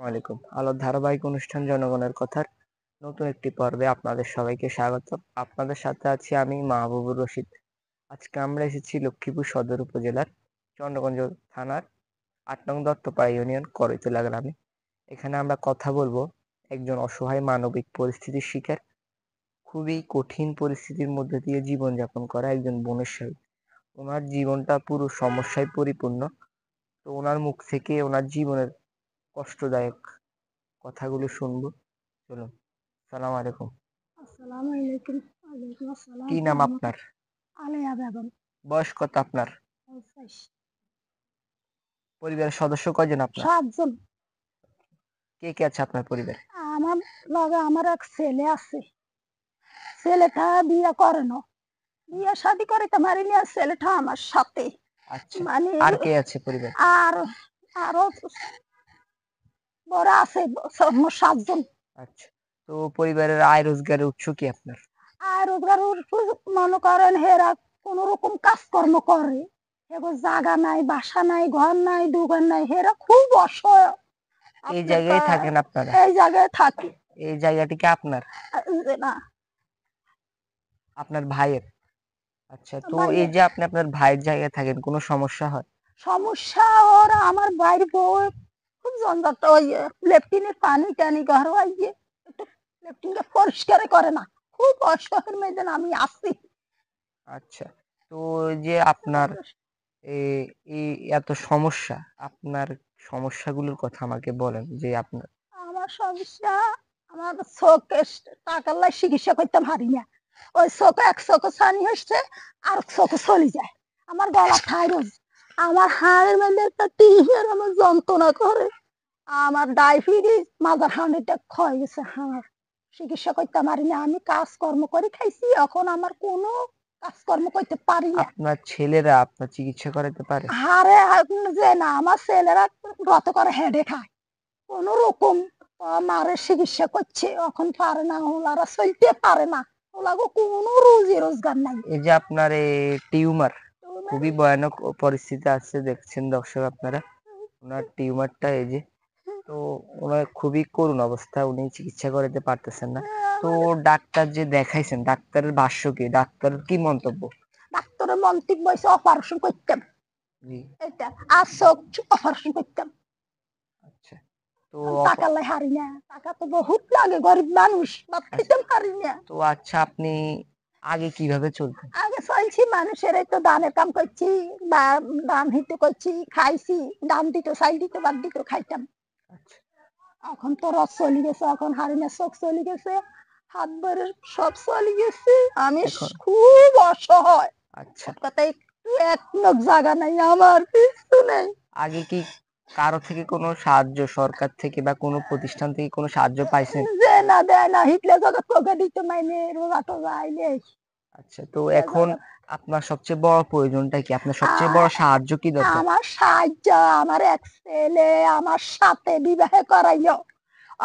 আলাইকুম। আলোর ধারাবাহিক অনুষ্ঠান জনগণের কথার নতুন একটি পর্বে আপনাদের সবাইকে স্বাগত। আপনাদের সাথে আছি আমি মাহবুবুর রশিদ। আজকে আমরা এসেছি লক্ষ্মীপুর সদর উপজেলার চন্দ্রগঞ্জ থানার ৮ নং দত্তপাড়া ইউনিয়ন করইতলা গ্রামে। এখানে আমরা কথা বলবো একজন অসহায় মানবিক পরিস্থিতির শিকার, খুবই কঠিন পরিস্থিতির মধ্যে দিয়ে জীবনযাপন করা একজন বোনের সাথে। ওনার জীবনটা পুরো সমস্যায় পরিপূর্ণ। তো ওনার মুখ থেকে ওনার জীবনের কষ্টদায়ক কথাগুলো শুনবো। চলুন। সালাম আলাইকুম। আসসালামু আলাইকুম। ওয়ালাইকুম আসসালাম কি নাম আপনার? আলিয়া বেগম। বয়স কত আপনার? ৫০। পরিবারের সদস্য কয়জন আপনার? ৭ জন। কে কে আছে আপনার পরিবারে? আমার লগে আমার এক ছেলে আছে। ছেলেটা বিয়ে করে না। বিয়ে শাদী করাইতে পারিনি আর ছেলেটা আমার সাথে। আচ্ছা, মানে আর কে আছে পরিবারে? আর আরো বড় আছে ৭ জন। আচ্ছা, তো পরিবারের আয় রোজগারের উৎস কি আপনার? আর রোজগার মনে করেন হেরা কোন রকম কাজকর্ম করে। এগো জায়গা নাই, বাসা নাই, ঘর নাই, দোকান নাই, হেরা খুব অসহায়। এই আপনার জায়গায় থাকেন আপনারা? এই জায়গায় থাকি। এই জায়গাটি কি আপনার? না, আপনার ভাইয়ের? আচ্ছা, তো এই ভাইয়ের। যে আপনি আপনার ভাইয়ের জায়গায় থাকেন, কোনো সমস্যা হয়? সমস্যা ওর আমার বাইরে বউ খুব জঞ্জাট। ওই লেট্রিনের পানি টানি ঘর গিয়ে একটু লেট্রিনটা পরিষ্কার করে না। খুব অসহায়ের মধ্যে আমি আছি। আচ্ছা, তো এই যে আপনার এই এত সমস্যা, আপনার সমস্যাগুলোর কথা আমাকে বলেন যে আপনার। আমার সমস্যা, আমার চোখে টাকার লাই চিকিৎসা করতে পারি না। ওই চোখে এক চোখে ছানি হচ্ছে আর চোখে চলে যায়। আমার গলা থাইরয়েড, আমার হাড়ের মধ্যে একটা টিউমার আমার যন্ত্রণা করে। আমার ডায়াবেটিস, মাথার হাঁড়িটা ক্ষয় গেছে। আমার চিকিৎসা করতে পারি না। আমি কাজকর্ম করে খাইছি, এখন আমার কোনো কাজকর্ম করতে পারি না। আপনার ছেলেরা আপনার চিকিৎসা করাতে পারে? হাড়ে যে না, আমার ছেলেরা রত করে হেডে খায় কোন রকম। মারে চিকিৎসা করছে, এখন পারে না, ওনারা চলতে পারে না। ওলাগো কোনো রুজি রোজগার নাই। এই যে আপনার এই টিউমার, খুবই ভয়ানক পরিস্থিতি আছে, দেখছেন দর্শক আপনারা। ওনার টিউমারটা এই যে, তো ওনার খুবই করুণ অবস্থা, উনি চিকিৎসা করাতে পারতেছেন না। তো ডাক্তার যে দেখাইছেন, ডাক্তারের ভাষ্য কি, ডাক্তারের কি মন্তব্য? ডাক্তারের মন্তব্য হয়েছে অপারেশন করতাম, জি। এটা আর চোখ অপারেশন করতাম। আচ্ছা, তো টাকা লাই হারি না, টাকা তো বহুত লাগে, গরিব মানুষ বাদ খেতে পারি না। তো আচ্ছা, আপনি আগে কিভাবে চলতেন? আগে চলছি, মানুষের এই তো দানের কাম করছি, বা দান হিতে করছি, খাইছি। দান দিত, চাইল দিত, বাদ দিত, খাইতাম। আচ্ছা, এখন তো রস চলে গেছে, এখন হারিনা চোখ চলে গেছে, হাত বাড়ির সব চলে গেছে। আমি এখন খুব অসহায়। আচ্ছা, কথা একটু এক নখ জায়গা নাই, আমার কিছু নেই। আগে কি কারো থেকে কোনো সাহায্য, সরকার থেকে বা কোনো প্রতিষ্ঠান থেকে কোনো সাহায্য পাইছেন? যে না দেয় না, হিটলে জগৎ তোকে দিতে মাইনে রোজা টোজা আইলে। আচ্ছা, তো এখন আপনার সবচেয়ে বড় প্রয়োজনটা কি? আপনার সবচেয়ে বড় আর সাহায্য কি দরকার? আমার সাহায্য, আমার এক ছেলে আমার সাথে বিবাহ করাইও।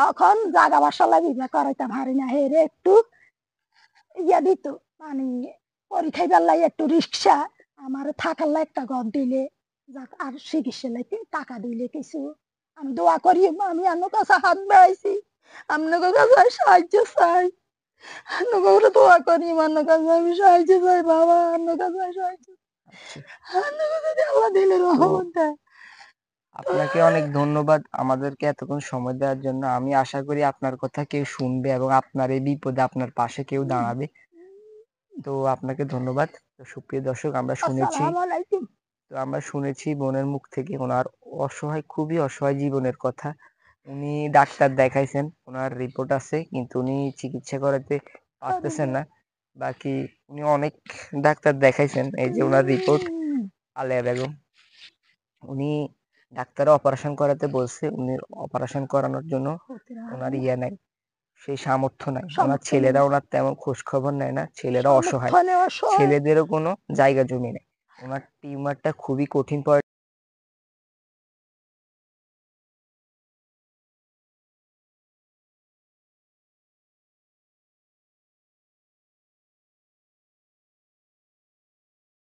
এখন জাগা বাসালা বিবাহ করাইতে পারি না, হেরে একটু ইয়া দিত, মানে পরীক্ষায় বেলায় একটু রিক্সা আমার থাকার লাই একটা ঘর দিলে, যাক আর চিকিৎসা লাগে টাকা দিলে কিছু। আমি দোয়া করি, আমি আপনার কাছে হাত বাড়াইছি, আপনার কাছে সাহায্য চাই। আপনার কাছে দোয়া করি, আপনার কাছে আমি সাহায্য চাই বাবা, আপনার কাছে সাহায্য। আচ্ছা, আপনার কাছে যদি আল্লাহ দিলের তো রহমত দেয়। আপনাকে অনেক ধন্যবাদ আমাদেরকে এতক্ষণ সময় দেওয়ার জন্য। আমি আশা করি আপনার কথা কেউ শুনবে এবং আপনার এই বিপদে আপনার পাশে কেউ দাঁড়াবে। তো আপনাকে ধন্যবাদ। তো সুপ্রিয় দর্শক, আসসালামু আলাইকুম। আমরা শুনেছি বোনের মুখ থেকে ওনার অসহায়, খুবই অসহায় জীবনের কথা। উনি ডাক্তার দেখাইছেন, ওনার রিপোর্ট আছে, কিন্তু উনি চিকিৎসা করাতে পারতেছেন না। বাকি উনি অনেক ডাক্তার দেখাইছেন, এই যে ওনার রিপোর্ট। আলেয়া বেগম, উনি ডাক্তার অপারেশন করাতে বলছে, উনি অপারেশন করানোর জন্য ওনার ইয়ে নাই, সেই সামর্থ্য নাই। ওনার ছেলেরা ওনার তেমন খোঁজ খবর নেয় না, ছেলেরা অসহায়, ছেলেদেরও কোনো জায়গা জমি নেই। ওনার টিউমারটা খুবই কঠিন